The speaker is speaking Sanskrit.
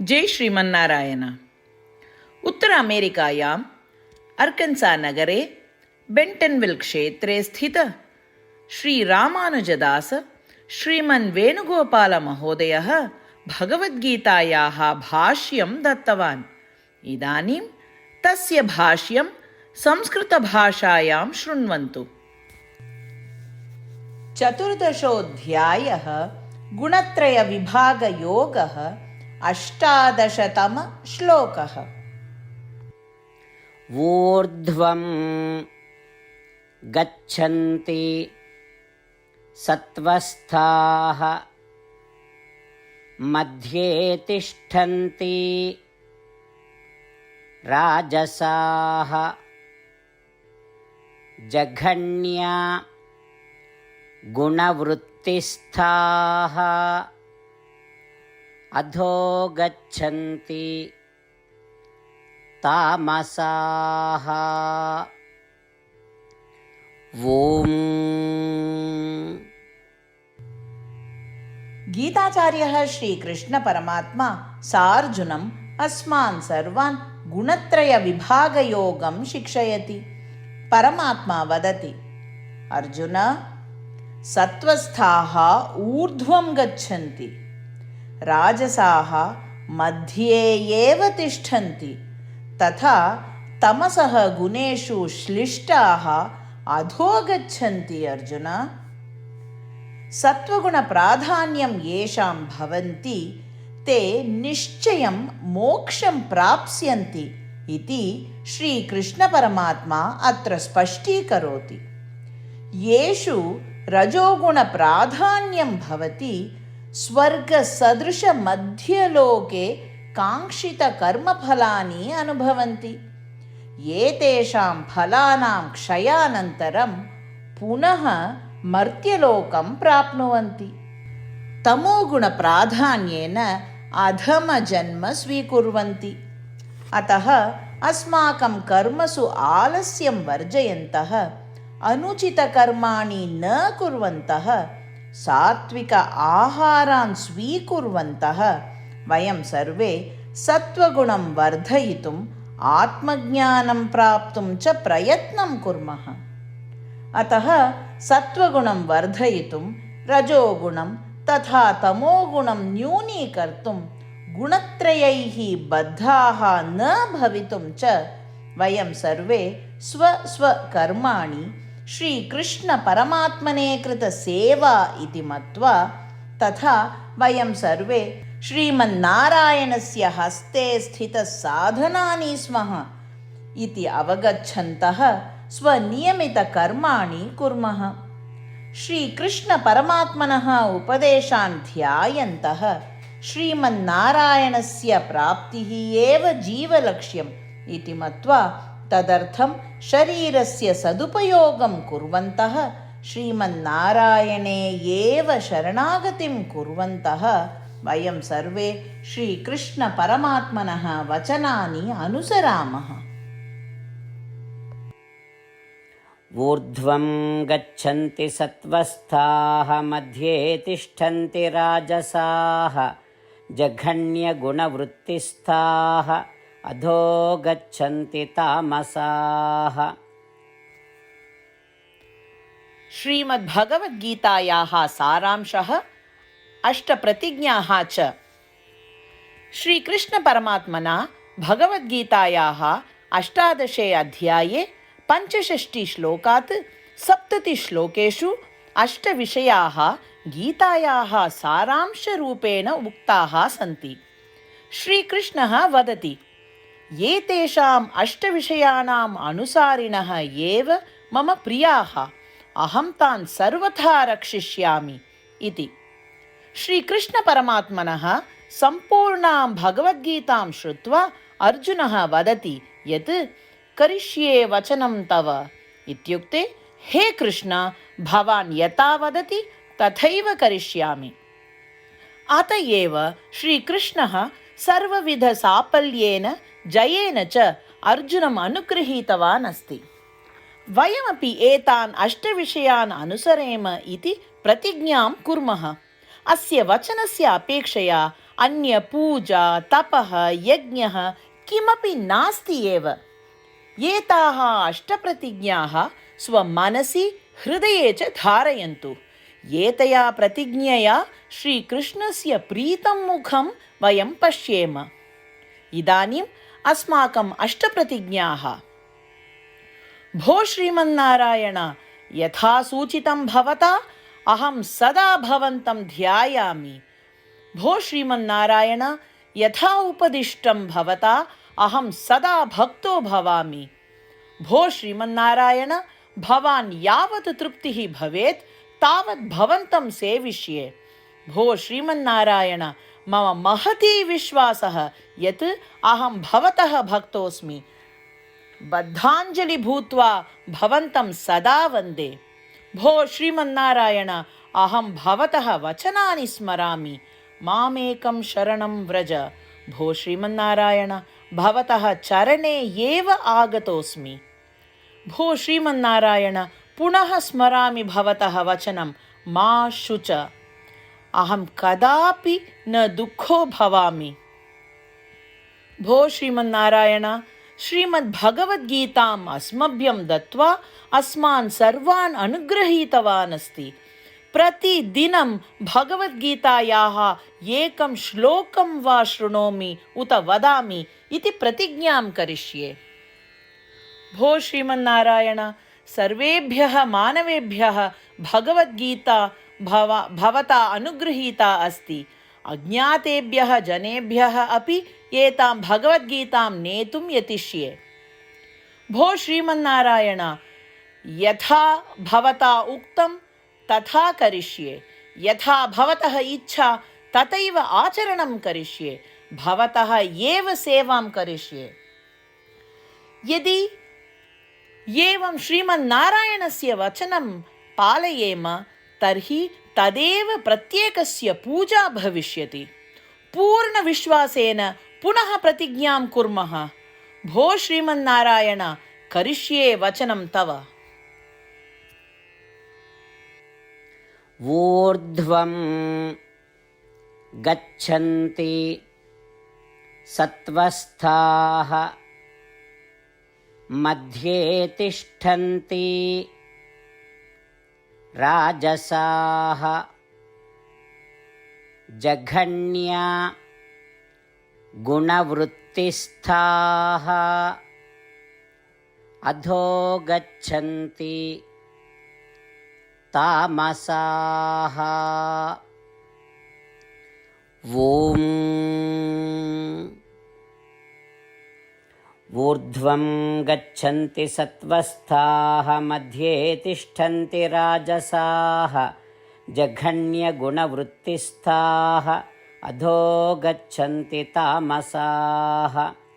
जय श्रीमन्नारायण। उत्तर अमेरिकायाम् अर्कन्सा नगरे बेण्टन्विल् क्षेत्रे स्थित श्रीरामानुजदास श्रीमन् वेणुगोपालमहोदयः भगवद्गीतायाः भाष्यं दत्तवान्। इदानीं तस्य भाष्यं संस्कृतभाषायां शृण्वन्तु। चतुर्दशोऽध्यायः गुणत्रयविभागयोगः। 18तमः श्लोकः। ऊर्ध्वं गच्छन्ति सत्त्वस्थाः मध्ये तिष्ठन्ति राजसाः जघन्या गुणवृत्तिस्थाः अधो गच्छन्ति तामसाः। ओम। गीताचार्यः श्रीकृष्ण परमात्मा सार्जुनम् अस्मान् सर्वान् गुणत्रयविभागयोगं शिक्षयति। परमात्मा वदति, अर्जुन, सत्त्वस्थाः ऊर्ध्वं गच्छन्ति, राजसाः मध्ये एव तिष्ठन्ति, तथा तमसः गुणेषु श्लिष्टाः अधो गच्छन्ति। अर्जुन, सत्त्वगुणप्राधान्यं येषां भवन्ति ते निश्चयं मोक्षं प्राप्स्यन्ति इति श्रीकृष्णपरमात्मा अत्र स्पष्टीकरोति। येषु रजोगुणप्राधान्यं भवति स्वर्गसदृशमध्यलोके काङ्क्षितकर्मफलानि अनुभवन्ति। एतेषां फलानां क्षयानन्तरं पुनः मर्त्यलोकं प्राप्नुवन्ति। तमोगुणप्राधान्येन अधमजन्म स्वीकुर्वन्ति। अतः अस्माकं कर्मसु आलस्यं वर्जयन्तः, अनुचितकर्माणि न कुर्वन्तः, सात्विक आहारान् स्वीकुर्वन्तः वयं सर्वे सत्त्वगुणं वर्धयितुम् आत्मज्ञानं प्राप्तुं च प्रयत्नं कुर्मः। अतः सत्त्वगुणं वर्धयितुं रजोगुणं तथा तमोगुणं न्यूनीकर्तुं गुणत्रयैः बद्धाः न भवितुं च वयं सर्वे स्वस्वकर्माणि श्रीकृष्णपरमात्मने कृतसेवा इति मत्वा, तथा वयं सर्वे श्रीमन्नारायणस्य हस्ते स्थितसाधनानि स्मः इति अवगच्छन्तः स्वनियमितकर्माणि कुर्मः। श्रीकृष्णपरमात्मनः उपदेशान् ध्यायन्तः श्रीमन्नारायणस्य प्राप्तिः एव जीवलक्ष्यम् इति मत्वा, तदर्थं शरीरस्य सदुपयोगं कुर्वन्तः श्रीमन्नारायणे एव शरणागतिं कुर्वन्तः वयं सर्वे श्रीकृष्णपरमात्मनः वचनानि अनुसरामः। ऊर्ध्वं गच्छन्ति सत्त्वस्थाः मध्ये तिष्ठन्ति राजसाः जघन्यगुणवृत्तिस्थाः अधो गच्छन्ति तामसाः। श्रीमद्भगवद्गीतायाः सारांशः, अष्टप्रतिज्ञाः च। श्रीकृष्णपरमात्मना भगवद्गीतायाः 18 अध्याये 65 श्लोकात् 70 श्लोकेषु 8 विषयाः गीतायाः सारांशरूपेण उक्ताः सन्ति। श्रीकृष्णः वदति, एतेषाम् 8 विषयाणाम् अनुसारिणः एव मम प्रियाः, अहं तान् सर्वथा रक्षिष्यामि इति। श्रीकृष्णपरमात्मनः सम्पूर्णां भगवद्गीतां श्रुत्वा अर्जुनः वदति यत् करिष्ये वचनं तव इत्युक्ते, हे कृष्ण, भवान् यथा वदति तथैव करिष्यामि। अत एव श्रीकृष्णः सर्वविधसाफल्येन जयेन च अर्जुनम् अनुगृहीतवान् अस्ति। वयमपि एतान् 8 विषयान् अनुसरेम इति प्रतिज्ञां कुर्मः। अस्य वचनस्य अपेक्षया अन्यपूजा तपः यज्ञः किमपि नास्ति एव। एताः अष्टप्रतिज्ञाः स्वमनसि हृदये च धारयन्तु। एतया प्रतिज्ञया श्रीकृष्णस्य प्रीतं मुखं वयं पश्येम। इदानीम् अस्माकम् अष्टप्रतिज्ञाः। भो श्रीमन्नारायण, यथा सूचितं भवता अहं सदा भवन्तं ध्यायामि। भो श्रीमन्नारायण, यथा उपदिष्टं भवता अहं सदा भक्तो भवामि। भो श्रीमन्नारायण, भवान् यावत् तृप्तिः भवेत् तावत् भवन्तं सेविष्ये। भो श्रीमन्नारायण, मम महती विश्वासः यत् अहं भवतः भक्तोऽस्मि। बद्धाञ्जलि भूत्वा भवन्तं सदा वन्दे। भो श्रीमन्नारायण, अहं भवतः वचनानि स्मरामि। मामेकं शरणं व्रज। भो श्रीमन्नारायण, भवतः चरणे एव आगतोऽस्मि। भो श्रीमन्नारायण, पुनः स्मरामि भवतः वचनं मा शुच। अहं कदापि न दुःखो भवामि। भो श्रीमन्नारायण, श्रीमद्भगवद्गीताम् अस्मभ्यं दत्त्वा अस्मान् सर्वान् अनुगृहीतवान् अस्ति। प्रतिदिनं भगवद्गीतायाः एकं श्लोकं वा शृणोमि उत वदामि इति प्रतिज्ञां करिष्ये। भो श्रीमन्नारायण, सर्वेभ्यः मानवेभ्यः भगवद्गीता भवता अनुगृहीता अस्ति। अज्ञातेभ्यः जनेभ्यः अपि एतां भगवद्गीतां नेतुं यतिष्ये। भो श्रीमन्नारायण, यथा भवता उक्तं तथा करिष्ये। यथा भवतः इच्छा तथैव आचरणं करिष्ये। भवतः एव सेवां करिष्ये। यदि एवं श्रीमन्नारायणस्य वचनं पालयेम तर्हि तदेव प्रत्येकस्य पूजा भविष्यति। पूर्णविश्वासेन पुनः प्रतिज्ञां कुर्मः। भो श्रीमन्नारायण, करिष्ये वचनं तव। ऊर्ध्वं गच्छन्ति सत्त्वस्थाः मध्ये तिष्ठन्ति राजसाः जघन्या गुणवृत्तिस्थाः अधो गच्छन्ति तामसाः। ॐ ऊर्ध्वं गच्छन्ति सत्त्वस्थाः मध्ये तिष्ठन्ति राजसाः जघन्यगुणवृत्तिस्थाः अधो गच्छन्ति तामसाः।